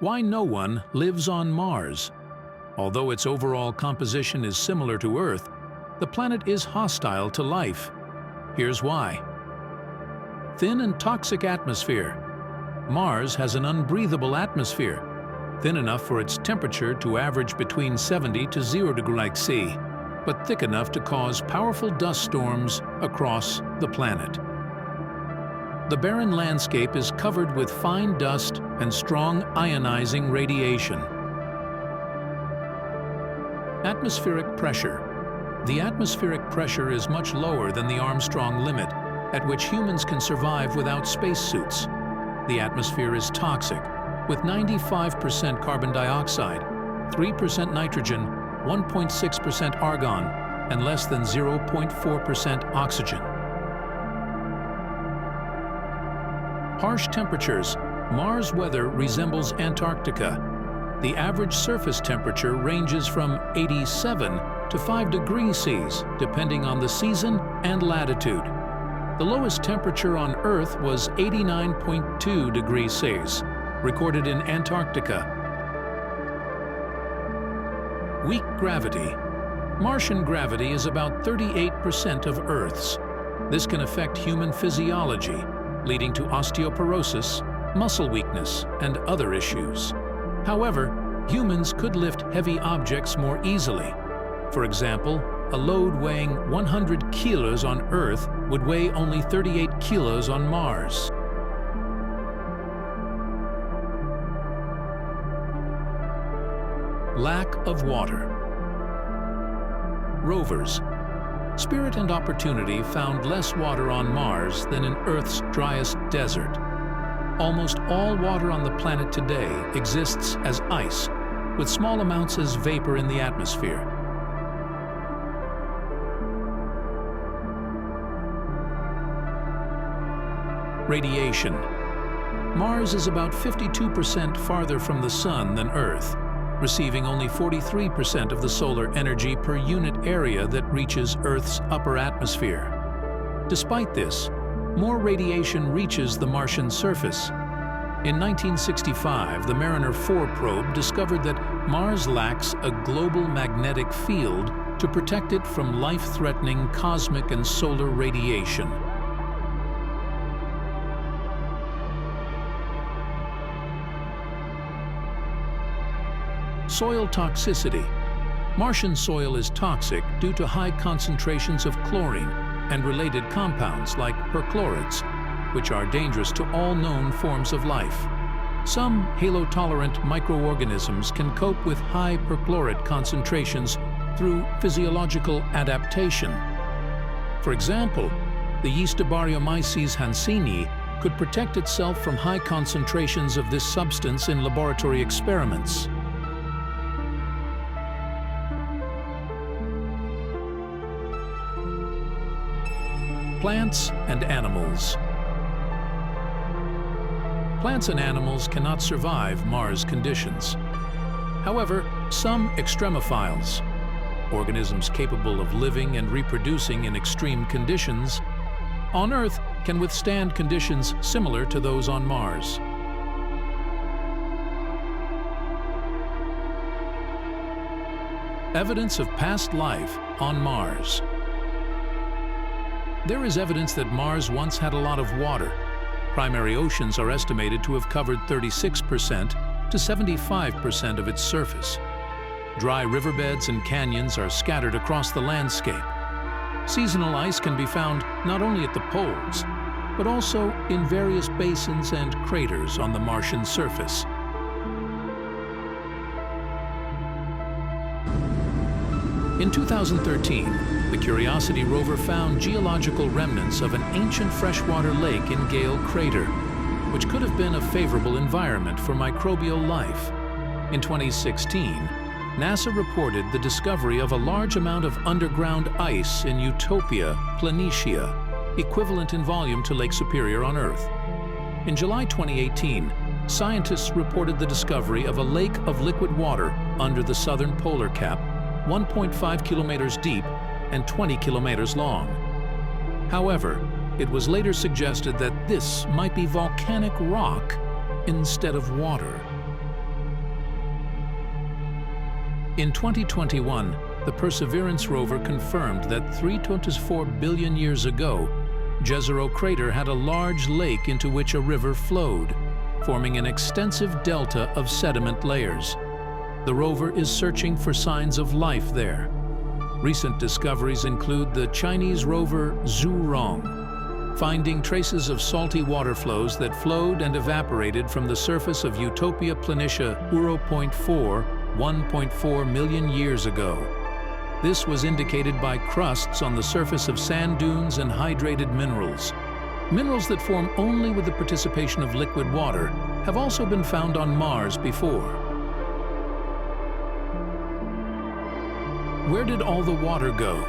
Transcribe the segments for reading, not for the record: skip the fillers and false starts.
Why no one lives on Mars? Although its overall composition is similar to Earth, the planet is hostile to life. Here's why. Thin and toxic atmosphere. Mars has an unbreathable atmosphere, thin enough for its temperature to average between 70 to 0 degrees C, but thick enough to cause powerful dust storms across the planet. The barren landscape is covered with fine dust and strong ionizing radiation. Atmospheric pressure. The atmospheric pressure is much lower than the Armstrong limit, at which humans can survive without spacesuits. The atmosphere is toxic, with 95% carbon dioxide, 3% nitrogen, 1.6% argon, and less than 0.4% oxygen. Harsh temperatures. Mars weather resembles Antarctica. The average surface temperature ranges from 87 to 5 degrees C, depending on the season and latitude. The lowest temperature on Earth was 89.2 degrees C, recorded in Antarctica. Weak gravity. Martian gravity is about 38% of Earth's. This can affect human physiology, leading to osteoporosis, muscle weakness, and other issues. However, humans could lift heavy objects more easily. For example, a load weighing 100 kilos on Earth would weigh only 38 kilos on Mars. Lack of water. Rovers. Spirit and Opportunity found less water on Mars than in Earth's driest desert. Almost all water on the planet today exists as ice, with small amounts as vapor in the atmosphere. Radiation. Mars is about 52% farther from the Sun than Earth, receiving only 43% of the solar energy per unit area that reaches Earth's upper atmosphere. Despite this, more radiation reaches the Martian surface. In 1965, the Mariner 4 probe discovered that Mars lacks a global magnetic field to protect it from life-threatening cosmic and solar radiation. Soil toxicity. Martian soil is toxic due to high concentrations of chlorine and related compounds like perchlorates, which are dangerous to all known forms of life. Some halotolerant microorganisms can cope with high perchlorate concentrations through physiological adaptation. For example, the yeast Baryomyces hanseini could protect itself from high concentrations of this substance in laboratory experiments. Plants and animals. Plants and animals cannot survive Mars conditions. However, some extremophiles, organisms capable of living and reproducing in extreme conditions, on Earth can withstand conditions similar to those on Mars. Evidence of past life on Mars. There is evidence that Mars once had a lot of water. Primary oceans are estimated to have covered 36% to 75% of its surface. Dry riverbeds and canyons are scattered across the landscape. Seasonal ice can be found not only at the poles, but also in various basins and craters on the Martian surface. In 2013, the Curiosity rover found geological remnants of an ancient freshwater lake in Gale Crater, which could have been a favorable environment for microbial life. In 2016, NASA reported the discovery of a large amount of underground ice in Utopia, Planitia, equivalent in volume to Lake Superior on Earth. In July 2018, scientists reported the discovery of a lake of liquid water under the southern polar cap, 1.5 kilometers deep and 20 kilometers long. However, it was later suggested that this might be volcanic rock instead of water. In 2021, the Perseverance rover confirmed that 324 billion years ago, Jezero crater had a large lake into which a river flowed, forming an extensive delta of sediment layers. The rover is searching for signs of life there. Recent discoveries include the Chinese rover Zhurong, finding traces of salty water flows that flowed and evaporated from the surface of Utopia Planitia 1.4 million years ago. This was indicated by crusts on the surface of sand dunes and hydrated minerals. Minerals that form only with the participation of liquid water have also been found on Mars before. Where did all the water go?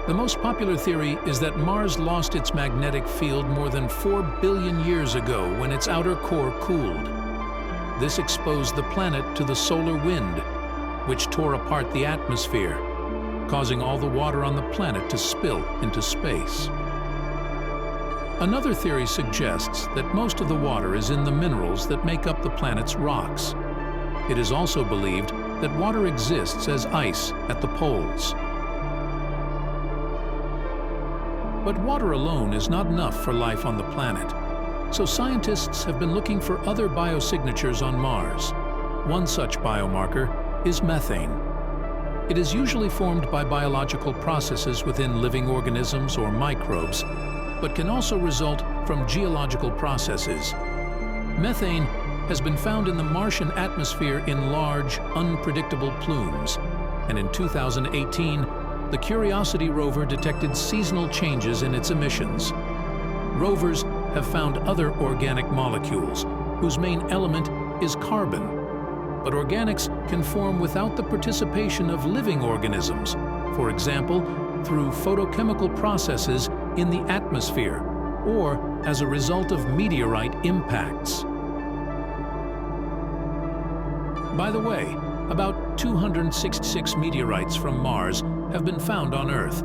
The most popular theory is that Mars lost its magnetic field more than 4 billion years ago when its outer core cooled. This exposed the planet to the solar wind, which tore apart the atmosphere, causing all the water on the planet to spill into space. Another theory suggests that most of the water is in the minerals that make up the planet's rocks. It is also believed that water exists as ice at the poles. But water alone is not enough for life on the planet, so scientists have been looking for other biosignatures on Mars. One such biomarker is methane. It is usually formed by biological processes within living organisms or microbes, but can also result from geological processes. Methane has been found in the Martian atmosphere in large, unpredictable plumes, and in 2018, the Curiosity rover detected seasonal changes in its emissions. Rovers have found other organic molecules, whose main element is carbon. But organics can form without the participation of living organisms, for example, through photochemical processes in the atmosphere or as a result of meteorite impacts. By the way, about 266 meteorites from Mars have been found on Earth.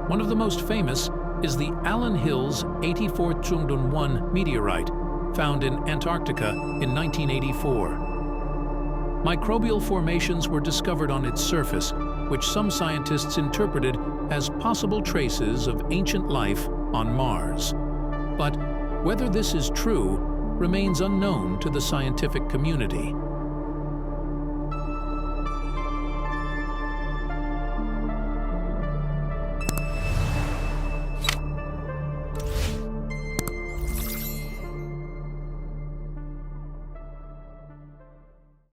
One of the most famous is the Allen Hills 84-1 meteorite, found in Antarctica in 1984. Microbial formations were discovered on its surface, which some scientists interpreted as possible traces of ancient life on Mars. But whether this is true remains unknown to the scientific community.